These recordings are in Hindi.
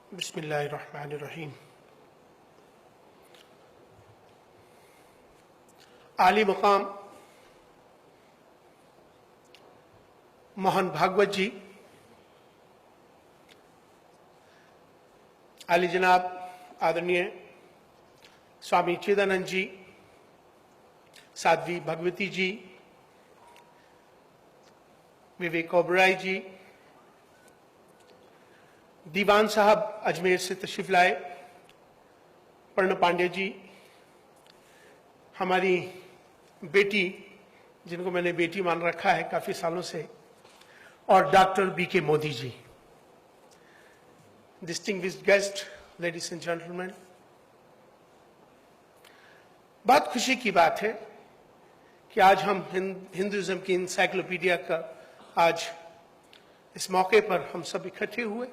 बिस्मिल्लाहिर्रहमानिर्रहीम। आली मकाम मोहन भागवत जी, आली जनाब आदरणीय स्वामी चिदानंद जी, साध्वी भगवती जी, विवेक ओबराय जी, दीवान साहब अजमेर से तशरीफ लाए, पर्ण पांडे जी, हमारी बेटी जिनको मैंने बेटी मान रखा है काफी सालों से, और doctor BK Modi ji, distinguished guest, ladies and gentleman. बहुत खुशी की बात है कि आज हम हिंदुइज्म की इंसाइक्लोपीडिया का आज इस मौके पर हम सब इकट्ठे हुए।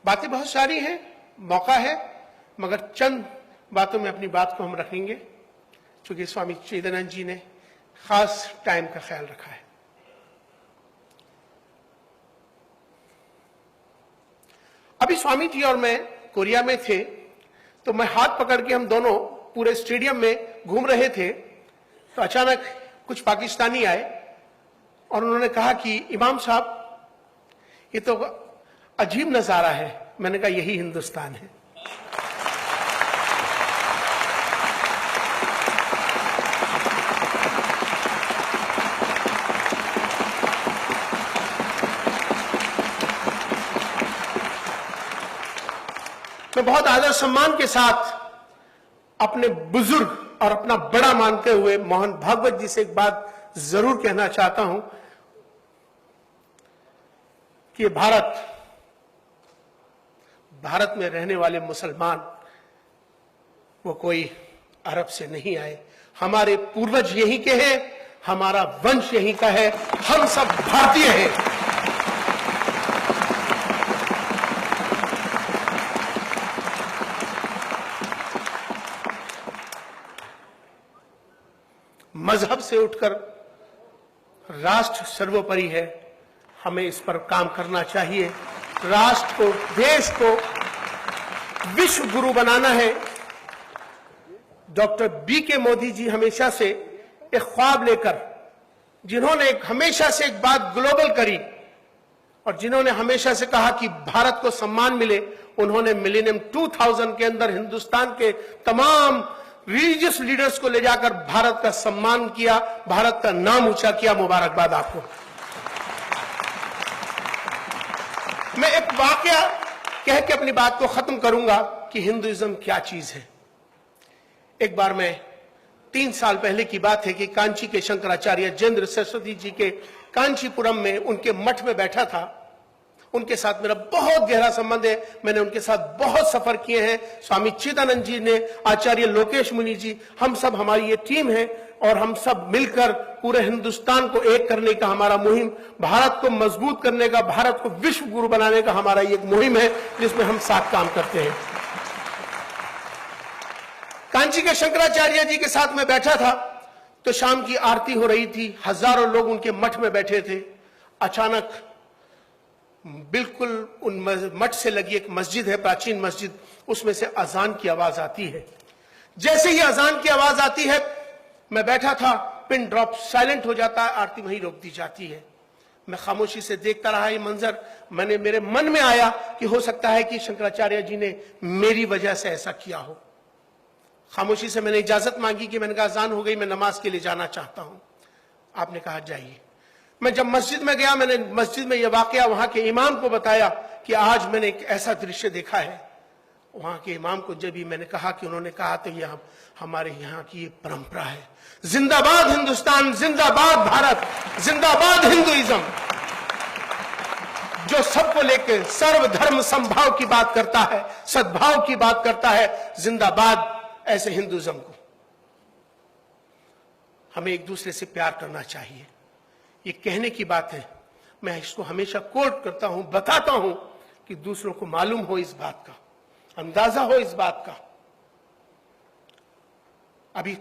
बातें बहुत सारी हैं, मौका है, मगर चंद बातों में अपनी बात को हम रखेंगे क्योंकि स्वामी चिदानंद जी ने खास टाइम का ख्याल रखा है। अभी स्वामी जी और मैं कोरिया में थे तो मैं हाथ पकड़ के हम दोनों पूरे स्टेडियम में घूम रहे थे तो अचानक कुछ पाकिस्तानी आए और उन्होंने कहा कि इमाम साहब ये तो अजीब नजारा है। मैंने कहा यही हिंदुस्तान है। मैं बहुत आदर सम्मान के साथ अपने बुजुर्ग और अपना बड़ा मानते हुए मोहन भागवत जी से एक बात जरूर कहना चाहता हूं कि भारत में रहने वाले मुसलमान वो कोई अरब से नहीं आए, हमारे पूर्वज यहीं के हैं, हमारा वंश यहीं का है, हम सब भारतीय हैं। मजहब से उठकर राष्ट्र सर्वोपरि है, हमें इस पर काम करना चाहिए। राष्ट्र को, देश को विश्व गुरु बनाना है। डॉक्टर बीके मोदी जी हमेशा से एक ख्वाब लेकर, जिन्होंने हमेशा से एक बात ग्लोबल करी और जिन्होंने हमेशा से कहा कि भारत को सम्मान मिले, उन्होंने मिलेनियम 2000 के अंदर हिंदुस्तान के तमाम रिलीजियस लीडर्स को ले जाकर भारत का सम्मान किया, भारत का नाम ऊंचा किया। मुबारकबाद आपको। मैं एक वाकया कह के अपनी बात को खत्म करूंगा कि हिंदुइज्म क्या चीज है। एक बार मैं 3 साल पहले की बात है कि कांची के शंकराचार्य जयेंद्र सरस्वती जी के कांचीपुरम में उनके मठ में बैठा था। उनके साथ मेरा बहुत गहरा संबंध है, मैंने उनके साथ बहुत सफर किए हैं। स्वामी चिदानंद जी ने, आचार्य लोकेश मुनि जी, हम सब, हमारी ये टीम है और हम सब मिलकर पूरे हिंदुस्तान को एक करने का हमारा मुहिम, भारत को मजबूत करने का, भारत को विश्व गुरु बनाने का हमारा एक मुहिम है जिसमें हम साथ काम करते हैं। कांची के शंकराचार्य जी के साथ मैं बैठा था तो शाम की आरती हो रही थी, हजारों लोग उनके मठ में बैठे थे। अचानक बिल्कुल उन मठ से लगी एक मस्जिद है, प्राचीन मस्जिद, उसमें से अजान की आवाज आती है। जैसे ही अजान की आवाज आती है, मैं बैठा था, पिन ड्रॉप, साइलेंट हो जाता है, आरती वहीं रोक दी जाती है। मैं खामोशी से देखता रहा ये मंजर। मेरे मन में आया कि हो सकता है कि शंकराचार्य जी ने मेरी वजह से ऐसा किया हो। खामोशी से मैंने इजाजत मांगी कि मैंने कहा अजान हो गई, मैं नमाज के लिए जाना चाहता हूं। आपने कहा जाइए। मैं जब मस्जिद में गया, मैंने मस्जिद में यह वाकया वहां के इमाम को बताया कि आज मैंने एक ऐसा दृश्य देखा है। वहां के इमाम को जब भी मैंने कहा कि उन्होंने कहा तो यह हमारे यहाँ की ये परंपरा है। जिंदाबाद हिंदुस्तान, जिंदाबाद भारत, जिंदाबाद हिंदुइज्म, जो सबको लेकर सर्वधर्म समभाव की बात करता है, सद्भाव की बात करता है। जिंदाबाद ऐसे हिंदुइज्म को। हमें एक दूसरे से प्यार करना चाहिए, ये कहने की बात है। मैं इसको हमेशा कोट करता हूं, बताता हूं कि दूसरों को मालूम हो इस बात का, अंदाजा हो इस बात का। अभी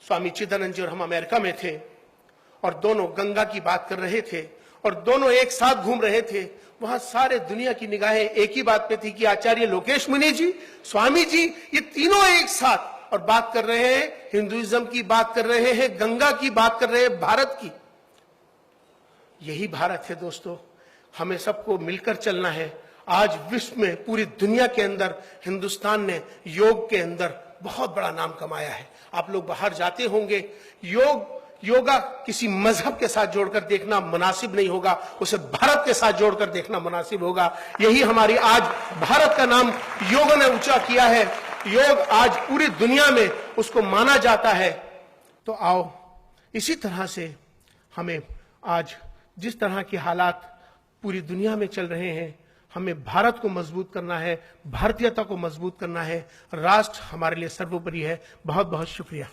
स्वामी चिदानंद जी और हम अमेरिका में थे और दोनों गंगा की बात कर रहे थे और दोनों एक साथ घूम रहे थे, वहां सारे दुनिया की निगाहें एक ही बात पे थी कि आचार्य लोकेश मुनि जी, स्वामी जी, ये तीनों एक साथ और बात कर रहे हैं, हिंदुइज्म की बात कर रहे हैं, गंगा की बात कर रहे हैं, भारत की। यही भारत है दोस्तों, हमें सबको मिलकर चलना है। आज विश्व में, पूरी दुनिया के अंदर हिंदुस्तान ने योग के अंदर बहुत बड़ा नाम कमाया है। आप लोग बाहर जाते होंगे, योगा किसी मजहब के साथ जोड़कर देखना मुनासिब नहीं होगा, उसे भारत के साथ जोड़कर देखना मुनासिब होगा। यही हमारी आज भारत का नाम योग ने ऊंचा किया है। योग आज पूरी दुनिया में उसको माना जाता है। तो आओ, इसी तरह से हमें आज जिस तरह के हालात पूरी दुनिया में चल रहे हैं, हमें भारत को मजबूत करना है, भारतीयता को मजबूत करना है। राष्ट्र हमारे लिए सर्वोपरि है। बहुत बहुत शुक्रिया।